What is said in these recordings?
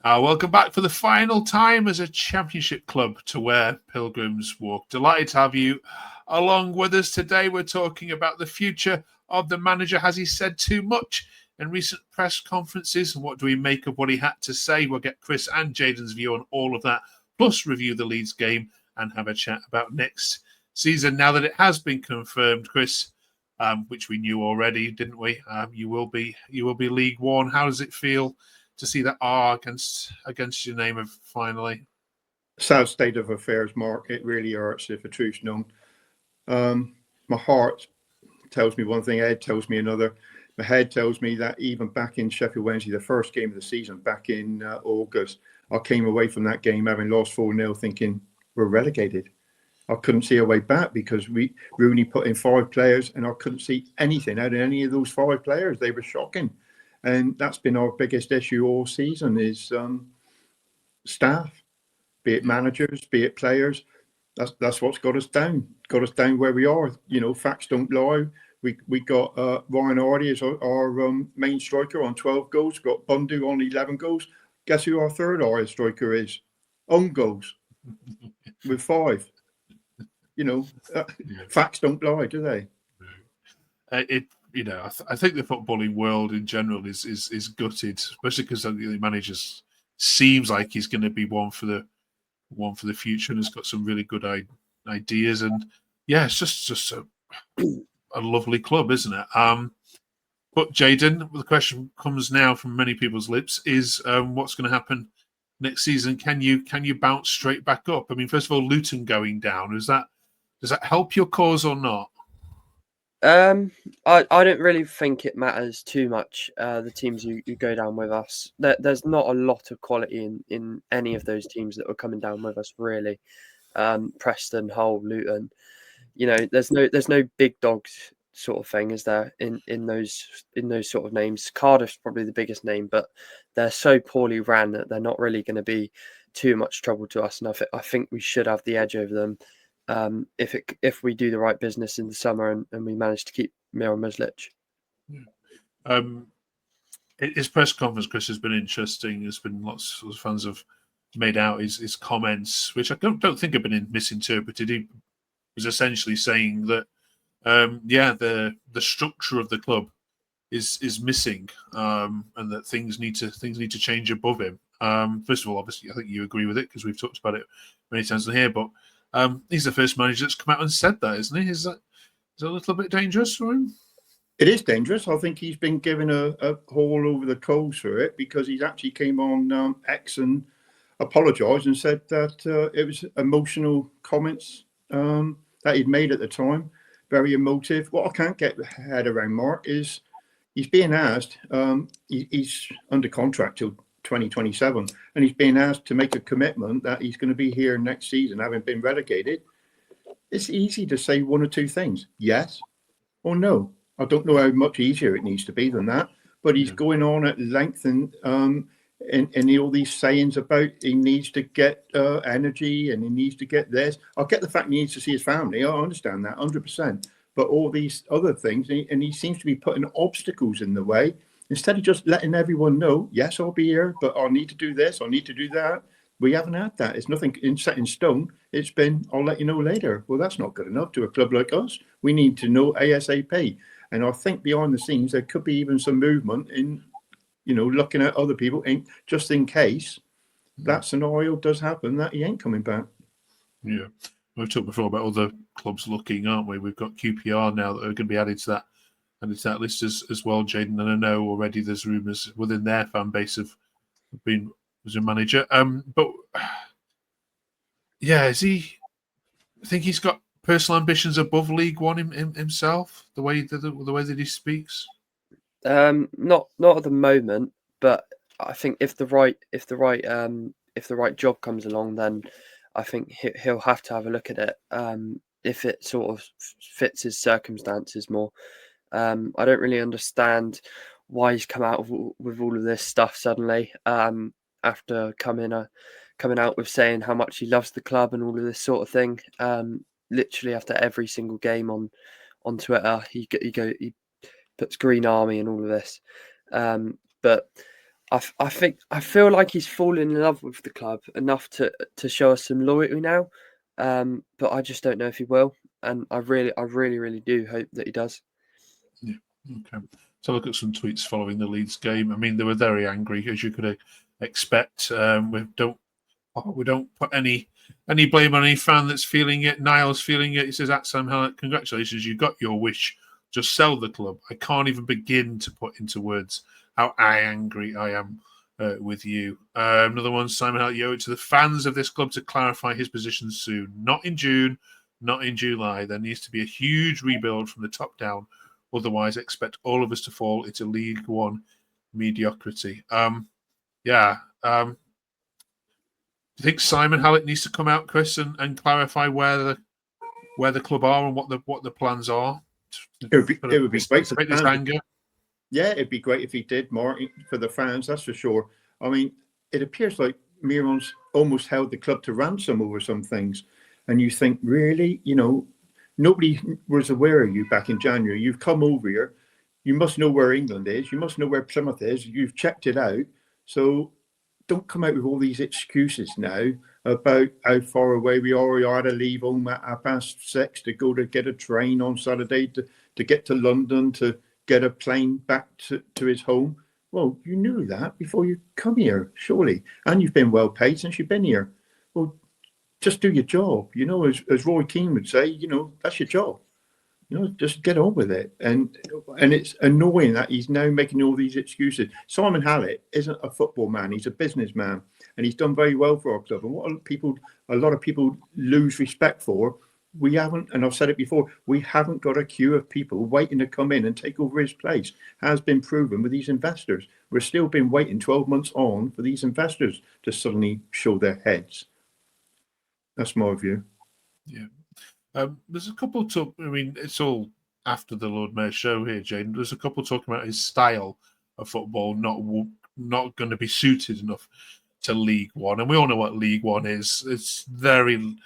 Welcome back for the final time as a championship club to where Pilgrims walk. Delighted to have you along with us today. We're talking about the future of the manager. Has he said too much in recent press conferences? And what do we make of what he had to say? We'll get Chris and Jaden's view on all of that, plus review the Leeds game and have a chat about next season. Now that it has been confirmed, Chris, which we knew already, didn't we? You will be League One. How does it feel to see that R against your name of finally? Sad state of affairs, Mark. It really hurts, if the truth's known. My heart tells me one thing, head tells me another. My head tells me that even back in Sheffield Wednesday, the first game of the season, back in August, I came away from that game having lost 4-0 thinking we're relegated. I couldn't see a way back because Rooney put in 5 players and I couldn't see anything out of any of those 5 players. They were shocking. And that's been our biggest issue all season is staff, be it managers, be it players. That's what's got us down where we are. You know, facts don't lie. We got Ryan Hardy as our main striker on 12 goals. Got Bundu on 11 goals. Guess who our third Irish striker is? Own goals with 5. You know, facts don't lie, do they? I think the footballing world in general is gutted, especially because the manager seems like he's going to be one for the future and has got some really good ideas. And yeah, it's just a lovely club, isn't it? But Jaden, the question comes now from many people's lips: is what's going to happen next season? Can you bounce straight back up? I mean, first of all, Luton going down, does that help your cause or not? I don't really think it matters too much. The teams who go down with us, there's not a lot of quality in any of those teams that were coming down with us. Really, Preston, Hull, Luton. You know, there's no big dogs sort of thing, is there? In those sort of names, Cardiff's probably the biggest name, but they're so poorly ran that they're not really going to be too much trouble to us. And I think we should have the edge over them. If we do the right business in the summer and we manage to keep Miron Muslic. His press conference, Chris, has been interesting. There's been lots of fans have made out his comments, which I don't think have been misinterpreted. He was essentially saying that the structure of the club is missing, and that things need to change above him. First of all, obviously, I think you agree with it because we've talked about it many times in here, but he's the first manager that's come out and said that, isn't he? Is that a little bit dangerous for him? It is dangerous. I think he's been given a haul over the coals for it because he's actually came on X and apologised and said that it was emotional comments that he'd made at the time, very emotive. What I can't get head around, Mark, is he's being asked, he's under contract till 2027, and he's being asked to make a commitment that he's going to be here next season, having been relegated. It's easy to say one or two things, yes or no. I don't know how much easier it needs to be than that, but he's going on at length and all these sayings about he needs to get energy and he needs to get this. I get the fact he needs to see his family. I understand that 100%. But all these other things, and he seems to be putting obstacles in the way instead of just letting everyone know, yes, I'll be here, but I need to do this, I need to do that. We haven't had that. It's nothing set in stone. It's been, I'll let you know later. Well, that's not good enough to a club like us. We need to know ASAP. And I think behind the scenes, there could be even some movement in, looking at other people just in case that scenario does happen, that he ain't coming back. Yeah. We've talked before about other clubs looking, aren't we? We've got QPR now that are going to be added to that list as well, Jaden. And I know already there's rumours within their fan base of being as a manager. But yeah, is he? I think he's got personal ambitions above League One himself. The way that he speaks. Not at the moment, but I think if the right job comes along, then I think he'll have to have a look at it. If it sort of fits his circumstances more. I don't really understand why he's come out with all of this stuff suddenly. After coming out with saying how much he loves the club and all of this sort of thing. Literally after every single game on Twitter, he puts Green Army and all of this. But I feel like he's fallen in love with the club enough to show us some loyalty now, but I just don't know if he will, and I really do hope that he does. Yeah. Okay. So look at some tweets following the Leeds game. I mean, they were very angry, as you could expect. We don't put any blame on any fan that's feeling it. Niall's feeling it. He says, "At Sam Hallett, congratulations, you got your wish. Just sell the club. I can't even begin to put into words how angry I am with you." Another one, Simon Hallett, you owe it to the fans of this club to clarify his position soon. Not in June, not in July. There needs to be a huge rebuild from the top down. Otherwise, expect all of us to fall into League One mediocrity. Do you think Simon Hallett needs to come out, Chris, and clarify where the club are and what the plans are? It would be great for this anger. Yeah, it'd be great if he did more for the fans, that's for sure. I mean, it appears like Miron's almost held the club to ransom over some things. And you think, really? Nobody was aware of you back in January. You've come over here. You must know where England is. You must know where Plymouth is. You've checked it out. So don't come out with all these excuses now about how far away we are. We had to leave home at 6:30 to go to get a train on Saturday to get to London, to get a plane back to his home. Well, you knew that before you come here, surely. And you've been well paid since you've been here. Well, just do your job. As Roy Keane would say, that's your job. Just get on with it. And it's annoying that he's now making all these excuses. Simon Hallett isn't a football man. He's a businessman. And he's done very well for our club. And what a lot of people lose respect for, we haven't, and I've said it before, we haven't got a queue of people waiting to come in and take over his place. Has been proven with these investors. We're still been waiting 12 months on for these investors to suddenly show their heads. That's my view. Yeah. There's a couple it's all after the Lord Mayor show here, Jane. There's a couple talking about his style of football not going to be suited enough to League One, and we all know what League One is. It's very,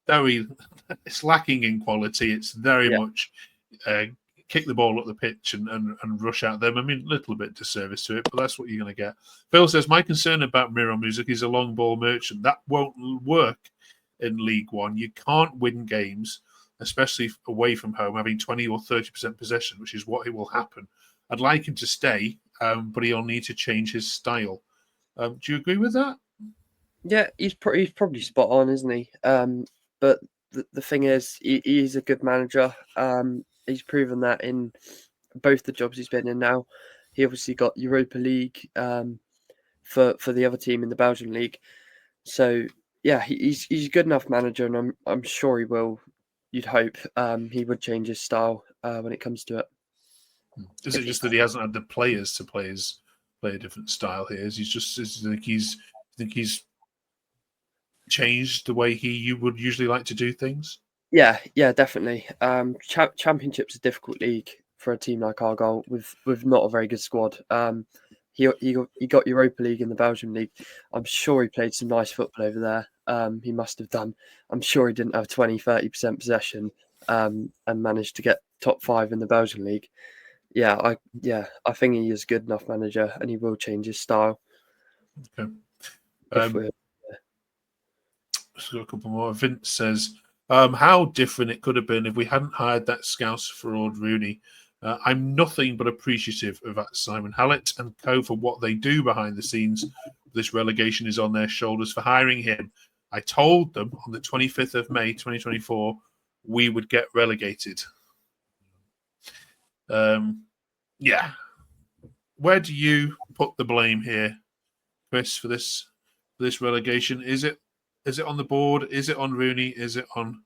very, it's lacking in quality. It's very much kick the ball up the pitch and rush at them. I mean, a little bit disservice to it, but that's what you're going to get. Phil says, my concern about Miron Muslic is a long ball merchant. That won't work in League One. You can't win games, especially away from home, having 20 or 30% possession, which is what it will happen. I'd like him to stay, but he'll need to change his style. Do you agree with that? Yeah, he's probably spot on, isn't he? But the thing is, he's a good manager. He's proven that in both the jobs he's been in now. He obviously got Europa League for the other team in the Belgian league. So yeah, he's a good enough manager, and I'm sure he will. You'd hope he would change his style when it comes to it. Is it just that he hasn't had the players to play a different style here? Think he's changed the way you would usually like to do things? Yeah, definitely. Championship's a difficult league for a team like Argyle with not a very good squad. He got Europa League in the Belgian league. I'm sure he played some nice football over there. He must have done. I'm sure he didn't have 20-30% possession and managed to get top 5 in the Belgian league. I think he is a good enough manager, and he will change his style. Okay. Just got a couple more. Vince says, how different it could have been if we hadn't hired that Scouse fraud Rooney. I'm nothing but appreciative of that Simon Hallett and co for what they do behind the scenes. This relegation is on their shoulders for hiring him. I told them on the 25th of May, 2024, we would get relegated. Where do you put the blame here, Chris, for this relegation? Is it on the board? Is it on Rooney? Is it on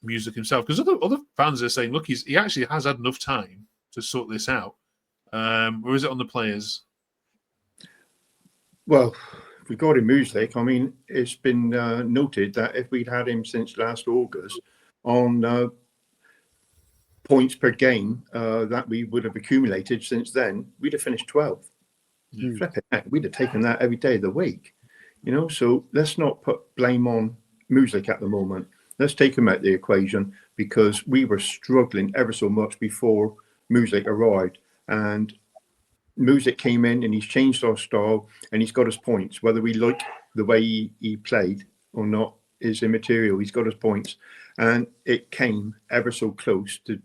Muslic himself? Because other fans are saying, look, he actually has had enough time to sort this out. Or is it on the players? Well, regarding Muslic, I mean, it's been noted that if we'd had him since last August on points per game that we would have accumulated since then, we'd have finished 12th. We'd have taken that every day of the week. So let's not put blame on Muslic at the moment. Let's take him out of the equation, because we were struggling ever so much before Muslic arrived. And Muslic came in and he's changed our style and he's got us points. Whether we like the way he played or not is immaterial. He's got us points. And it came ever so close to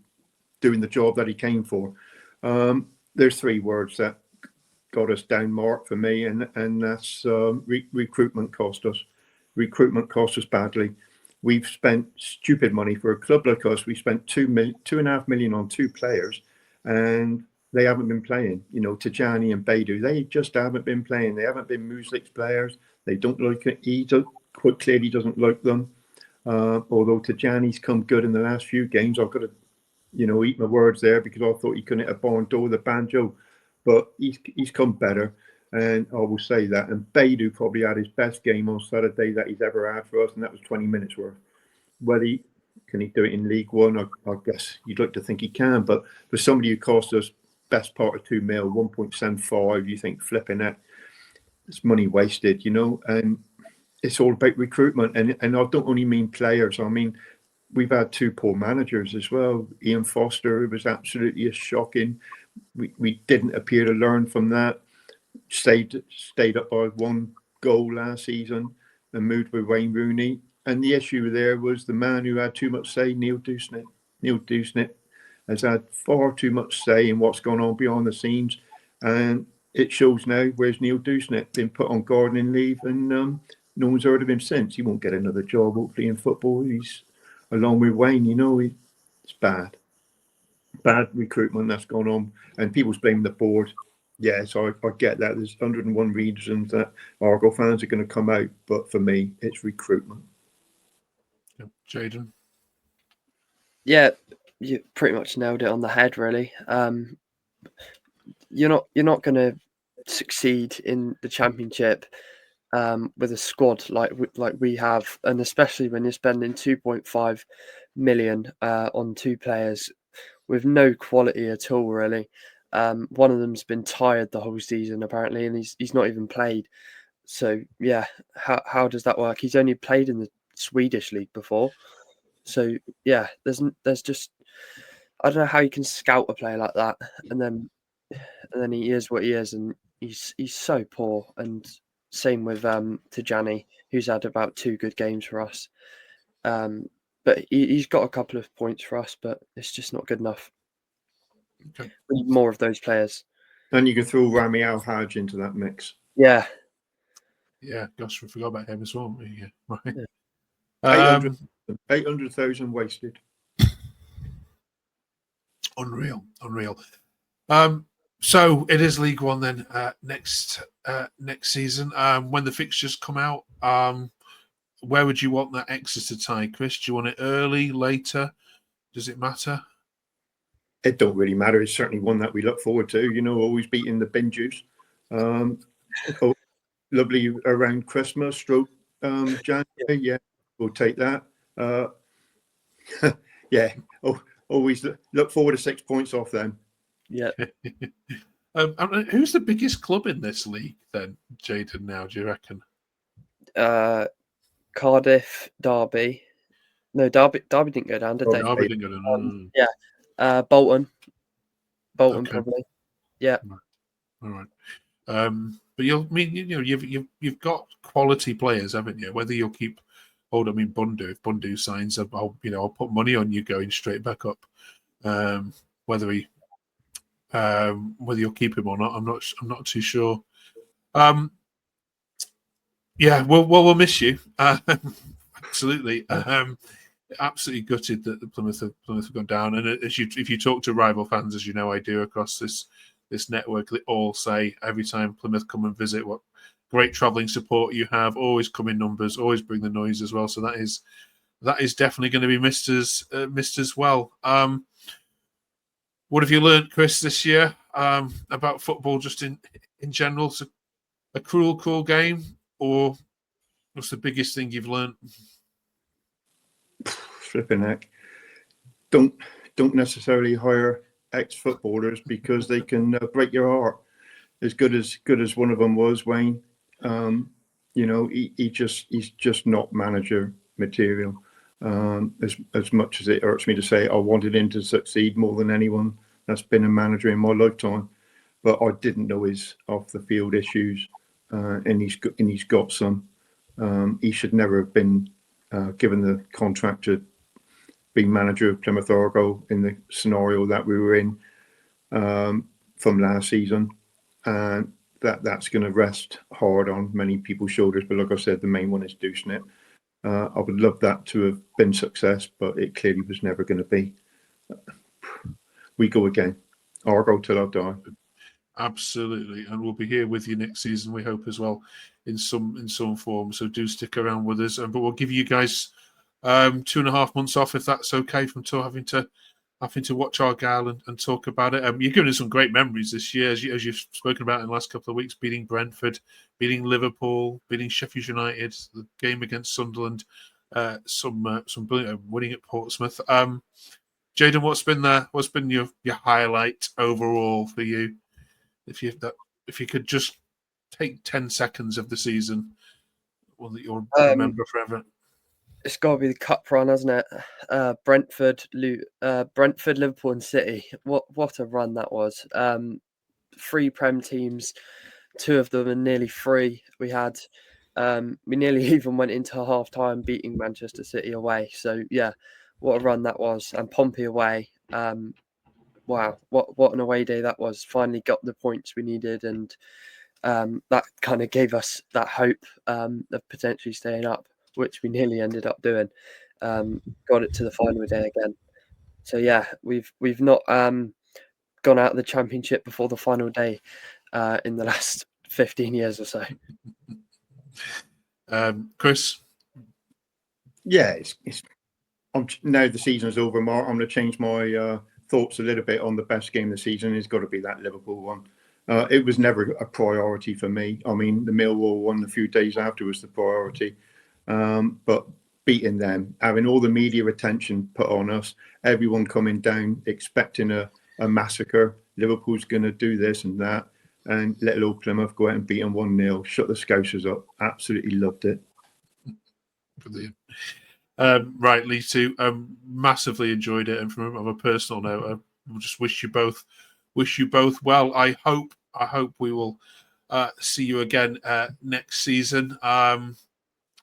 doing the job that he came for. There's three words that got us down mark for me, and that's recruitment cost us. Recruitment cost us badly. We've spent stupid money for a club like us. We spent 2.5 million on 2 players, and they haven't been playing. You know, Tijani and Beidou, they just haven't been playing. They haven't been Muslic's players. They don't like it. He quite clearly doesn't like them. Although Tijani's come good in the last few games, I've got to, eat my words there because I thought he couldn't hit a barn door with a banjo, but he's come better, and I will say that. And Beidou probably had his best game on Saturday that he's ever had for us, and that was 20 minutes worth. Whether can he do it in League One? I guess you'd like to think he can, but for somebody who cost us best part of 2 mil, 1.75, you think flipping it, it's money wasted, and it's all about recruitment. And I don't only mean players. I mean, we've had 2 poor managers as well. Ian Foster, it was absolutely shocking. We didn't appear to learn from that. Stayed up by 1 goal last season and moved with Wayne Rooney. And the issue there was the man who had too much say, Neil Dewsnip. Neil Dewsnip has had far too much say in what's gone on behind the scenes. And it shows now. Where's Neil Dewsnip? Been put on gardening leave, and no one's heard of him since. He won't get another job, hopefully, in football. He's along with Wayne, it's bad. Bad recruitment that's gone on, and people's blaming the board. Yeah, so I get that. There's 101 reasons that Argyle fans are going to come out, but for me, it's recruitment. Jaden? Yeah, you pretty much nailed it on the head, really. You're not going to succeed in the Championship with a squad like we have, and especially when you're spending 2.5 million on 2 players with no quality at all, really. One of them's been tired the whole season apparently, and he's not even played. So yeah, how does that work? He's only played in the Swedish league before. So yeah, there's just, I don't know how you can scout a player like that, and then he is what he is, and he's so poor. And same with Tijani, who's had about 2 good games for us. But he's got a couple of points for us, but it's just not good enough. Okay. We need more of those players. And you can throw Rami Al-Hajj into that mix. Yeah. Yeah, gosh, we forgot about him as well. Yeah, right. Yeah. 800,000 wasted. Unreal. So it is League One then next season. When the fixtures come out, where would you want that Exeter tie, Chris? Do you want it early, later? Does it matter? It don't really matter. It's certainly one that we look forward to. Always beating the bin juice. Lovely around Christmas, January. Yeah, we'll take that. Yeah. Always look forward to 6 points off them. Yeah. Who's the biggest club in this league then, Jaden, now, do you reckon? Cardiff, Derby. No, Derby didn't go down, did they? Derby didn't go down. Yeah. Bolton. Okay. Probably. Yeah. All right. But you've got quality players, haven't you? Whether you'll keep hold. I mean, Bundu. If Bundu signs, I'll put money on you going straight back up. Whether you'll keep him or not, I'm not too sure. Yeah, we'll miss you. Absolutely. Absolutely gutted that the Plymouth have gone down. And if you talk to rival fans, as you know I do across this network, they all say every time Plymouth come and visit, what great travelling support you have. Always come in numbers. Always bring the noise as well. So that is definitely going to be missed as well. What have you learned, Chris, this year about football, just in general? It's a cruel game, or what's the biggest thing you've learned? Flipping heck. Don't necessarily hire ex-footballers because they can break your heart. As good as one of them was, Wayne. He's just not manager material. As much as it hurts me to say, I wanted him to succeed more than anyone that's been a manager in my lifetime. but I didn't know his off the field issues, and he's got some. He should never have been given the contract to be manager of Plymouth Argyle in the scenario that we were in from last season, and that's going to rest hard on many people's shoulders. But like I said, the main one is douching it. I would love that to have been success, but it clearly was never going to be. We go again. Argyle till I die. Absolutely, and we'll be here with you next season, we hope, as well, in some form. So do stick around with us. But we'll give you guys 2.5 months off, if that's okay, from having to watch Argyle and talk about it. You're giving us some great memories this year, as you've spoken about in the last couple of weeks, beating Brentford, beating Liverpool, beating Sheffield United, the game against Sunderland, some brilliant winning at Portsmouth. Jayden, what's been your highlight overall for you? If you could just take 10 seconds of the season, one that you'll remember forever. It's got to be the cup run, hasn't it? Brentford, Liverpool, and City. What a run that was! 3 Prem teams, 2 of them are nearly free. We nearly even went into half time beating Manchester City away. So yeah, what a run that was! And Pompey away. Wow, what an away day that was! Finally got the points we needed, and that kind of gave us that hope of potentially staying up, which we nearly ended up doing. Got it to the final day again. So yeah, we've not gone out of the Championship before the final day in the last 15 years or so. Chris? Yeah, now the season's over, Mark. I'm going to change my thoughts a little bit on the best game of the season. It's got to be that Liverpool one. It was never a priority for me. I mean, the Millwall one a few days after was the priority. But beating them, having all the media attention put on us, everyone coming down expecting a massacre. Liverpool's going to do this and that, and little old Plymouth go out and beat them 1-0, shut the Scousers up. Absolutely loved it. Brilliant. Right, Lee too. Massively enjoyed it, and from a personal note, I just wish you both well. I hope we will see you again next season.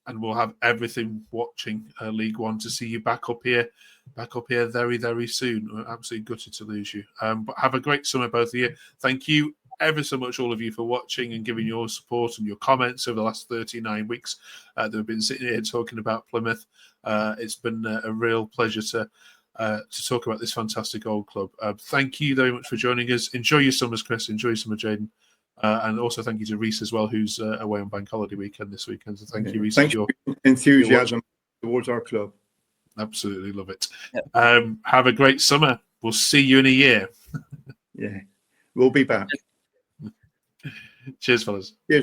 And we'll have everything watching League One to see you back up here very, very soon. We're absolutely gutted to lose you. But have a great summer, both of you. Thank you ever so much, all of you, for watching and giving your support and your comments over the last 39 weeks that we've been sitting here talking about Plymouth. It's been a real pleasure to talk about this fantastic old club. Thank you very much for joining us. Enjoy your summers, Chris. Enjoy your summer, Jayden. And also thank you to Reese as well, who's away on Bank Holiday weekend this weekend. So thank you, Reese, for your enthusiasm towards our club. Absolutely love it. Yep. Have a great summer. We'll see you in a year. Yeah, we'll be back. Cheers, fellas. Cheers.